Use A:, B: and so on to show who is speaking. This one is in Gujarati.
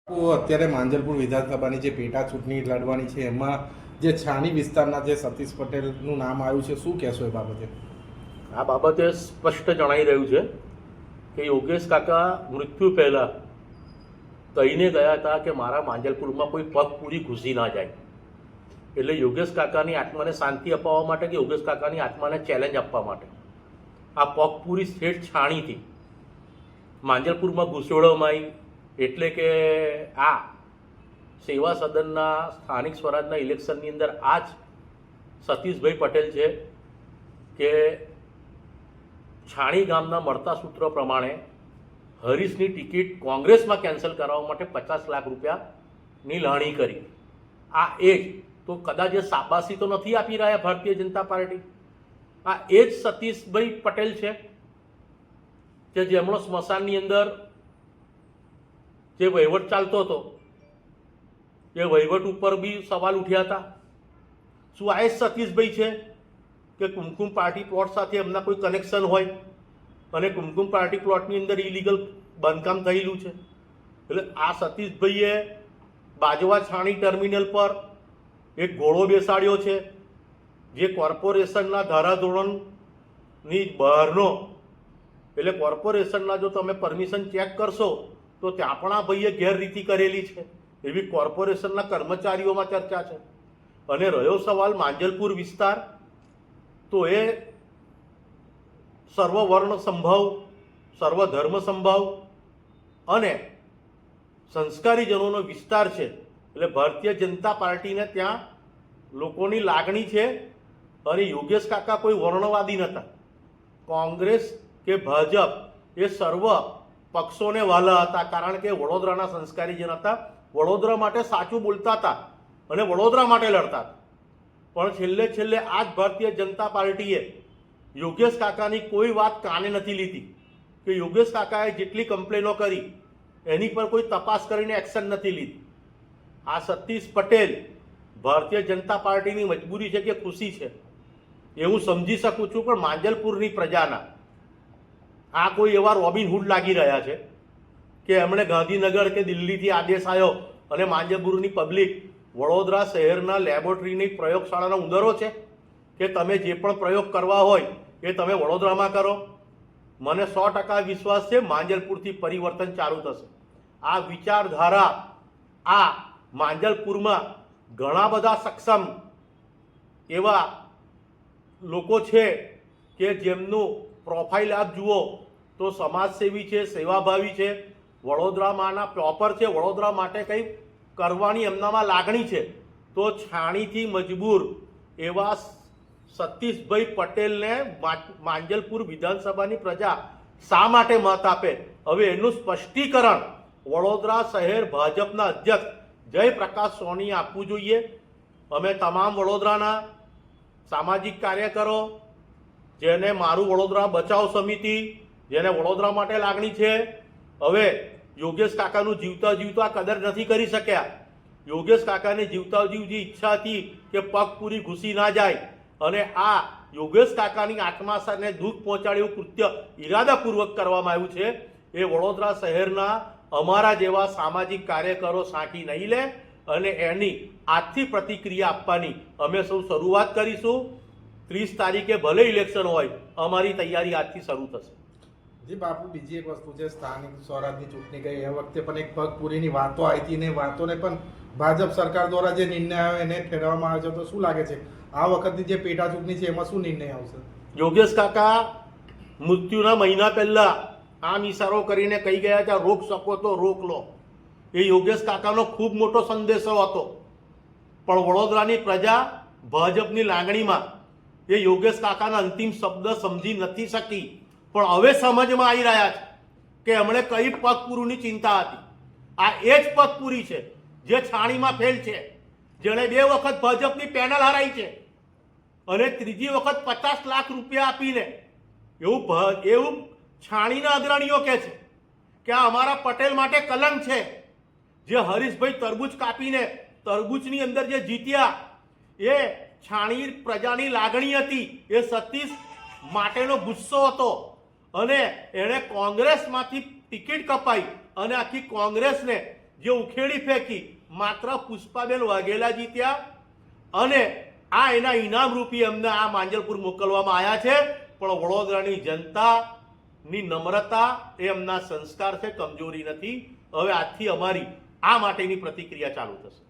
A: અત્યારે માંજલપુર વિધાનસભાની જે પેટા ચૂંટણી લડવાની છે એમાં જે છાણી વિસ્તારના જે સતીશ પટેલનું નામ આવ્યું છે, શું કહેશો એ બાબતે?
B: આ બાબતે સ્પષ્ટ જણાઈ રહ્યું છે કે યોગેશ કાકા મૃત્યુ પહેલાં કહીને ગયા હતા કે મારા માંજલપુરમાં કોઈ પગ પૂરી ઘૂસી ના જાય. એટલે યોગેશ કાકાની આત્માને શાંતિ અપાવવા માટે કે યોગેશ કાકાની આત્માને ચેલેન્જ આપવા માટે આ પગ પૂરી સ્ટેટ છાણીથી માંજલપુરમાં ઘૂસોડવામાં આવી. એટલે કે આ સેવા સદનના સ્થાનિક સ્વરાજના ઇલેક્શનની અંદર આ જ સતીશભાઈ પટેલ છે કે છાણી ગામના મળતા સૂત્ર પ્રમાણે હરીશની ટિકિટ કોંગ્રેસમાં કેન્સલ કરાવવા માટે 50 લાખ રૂપિયાની લાણી કરી. આ એ જ તો કદાચ એ શાબાશી તો નથી આપી રહ્યા ભારતીય જનતા પાર્ટી. આ એ જ સતીશભાઈ પટેલ છે કે જેમનો સ્મશાનની અંદર જે વહીવટ ચાલતો હતો એ વહીવટ ઉપર બી સવાલ ઉઠ્યા હતા. શું આ એ સતીશભાઈ છે કે કુમકુમ પાર્ટી પ્લોટ સાથે એમના કોઈ કનેક્શન હોય અને કુમકુમ પાર્ટી પ્લોટની અંદર ઇલીગલ બાંધકામ થયેલું છે? એટલે આ સતીશભાઈએ બાજવા છાણી ટર્મિનલ પર એક ઘોડો બેસાડ્યો છે જે કોર્પોરેશનના ધારાધોરણની બહારનો. એટલે કોર્પોરેશનના જો તમે પરમિશન ચેક કરશો તો ત્યાં પણ આ ભાઈએ ગેરરીતિ કરેલી છે એવી કોર્પોરેશનના કર્મચારીઓમાં ચર્ચા છે. અને રહ્યો સવાલ માંજલપુર વિસ્તાર, તો એ સર્વવર્ણ સંભાવ, સર્વધર્મ સંભાવ અને સંસ્કારીજનોનો વિસ્તાર છે. એટલે ભારતીય જનતા પાર્ટીને ત્યાં લોકોની લાગણી છે. અને યોગેશ કાકા કોઈ વર્ણવાદી નહોતા. કોંગ્રેસ કે ભાજપ એ સર્વ પક્ષોને વાલા હતા, કારણ કે વડોદરાના સંસ્કારીજન હતા, વડોદરા માટે સાચું બોલતા હતા અને વડોદરા માટે લડતા હતા. પણ છેલ્લે આ જ ભારતીય જનતા પાર્ટીએ યોગેશ કાકાની કોઈ વાત કાને નથી લીધી કે યોગેશ કાકાએ જેટલી કમ્પ્લેનો કરી એની પર કોઈ તપાસ કરીને એક્શન નથી લીધી. આ સતીશ પટેલ ભારતીય જનતા પાર્ટીની મજબૂરી છે કે ખુશી છે એ હું સમજી શકું છું, પણ માંજલપુરની પ્રજાના આ કોઈ એવા રોબિનહૂડ લાગી રહ્યા છે કે એમણે ગાંધીનગર કે દિલ્હીથી આદેશ આવ્યો અને માંજલપુરની પબ્લિક વડોદરા શહેરના લેબોરેટરીની પ્રયોગશાળાના ઉંદરો છે કે તમે જે પણ પ્રયોગ કરવા હોય એ તમે વડોદરામાં કરો. મને 100% વિશ્વાસ છે માંજલપુરથી પરિવર્તન ચાલુ થશે. આ વિચારધારા આ માંજલપુરમાં ઘણા બધા સક્ષમ એવા લોકો છે કે જેમનું પ્રોફાઇલ આપ જુઓ તો સમાજસેવી છે, સેવાભાવી છે, વડોદરામાંના પ્રોપર છે, વડોદરા માટે કંઈ કરવાની એમનામાં લાગણી છે. તો છાણીથી મજબૂર એવા સતીશભાઈ પટેલને માંજલપુર વિધાનસભાની પ્રજા શા માટે મત આપે, હવે એનું સ્પષ્ટીકરણ વડોદરા શહેર ભાજપના અધ્યક્ષ જયપ્રકાશ સોનીએ આપવું જોઈએ. અમે તમામ વડોદરાના સામાજિક કાર્યકરો, જેને મારું વડોદરા બચાવ સમિતિ, જેને વડોદરા માટે લાગણી છે, હવે યોગેશ કાકાનું જીવતા જીવતા કદર નથી કરી શક્યા. યોગેશ કાકાને જીવતા જીવતી ઈચ્છા હતી કે પગ પૂરી ઘૂસી ના જાય અને આ યોગેશ કાકાની આત્મા સાથે દુઃખ પહોંચાડે એવું કૃત્ય ઈરાદાપૂર્વક કરવામાં આવ્યું છે. એ વડોદરા શહેરના અમારા જેવા સામાજિક કાર્યકરો સાંકી નહીં લે અને એની આજથી પ્રતિક્રિયા આપવાની અમે સૌ શરૂઆત કરીશું. 30 તારીખે ભલે ઇલેક્શન હોય, અમારી તૈયારી આજથી શરૂ થશે.
A: જી બાપુ, બીજી એક વસ્તુ છે, સ્થાનિક સ્વરાજની ચૂંટણી ગઈ એ વખતે પણ એક પગ પૂરીની વાતો આવી હતી ને વાતોને પણ ભાજપ સરકાર દ્વારા જે નિર્ણય આવ્યો એને ફેરવવામાં આવે છે. તો શું લાગે છે આ વખતની જે પેટા ચૂંટણી છે એમાં શું નિર્ણય આવશે?
B: યોગેશ કાકા મૃત્યુના મહિના પહેલા આમ ઈશારો કરીને કહી ગયા છે રોક શકો તો રોક લો. એ યોગેશ કાકાનો ખૂબ મોટો સંદેશો હતો, પણ વડોદરાની પ્રજા ભાજપની લાગણીમાં એ યોગેશ કાકાના અંતિમ શબ્દ સમજી નથી શકી. પણ હવે સમજમાં આવી રહ્યા છે કે એમણે કઈ પગપૂરીની ચિંતા હતી. આ એ જ પગપૂરી છે જે છાણીમાં ફેલ છે, જેણે 2 વખત ભાજપની પેનલ હરાઈ છે અને ત્રીજી વખત 50 લાખ રૂપિયા આપીને એવું છાણીના અગ્રણીઓ કહે છે કે આ અમારા પટેલ માટે કલંક છે. જે હરીશભાઈ તરબૂચ કાપીને તરબૂચની અંદર જે જીત્યા એ છાણી પ્રજાની લાગણી હતી, એ સતીશ માટેનો ગુસ્સો હતો અને એણે કોંગ્રેસમાંથી ટિકિટ કપાઈ અને આખી કોંગ્રેસને જે ઉખેડી ફેંકી માત્ર પુષ્પાબેન વાઘેલા જીત્યા અને આ એના ઇનામ રૂપી અમને આ માંજલપુર મોકલવામાં આવ્યા છે. પણ વડોદરાની જનતાની નમ્રતા એ એમના સંસ્કાર છે, કમજોરી નથી. હવે આજથી અમારી આ માટેની પ્રતિક્રિયા ચાલુ થશે.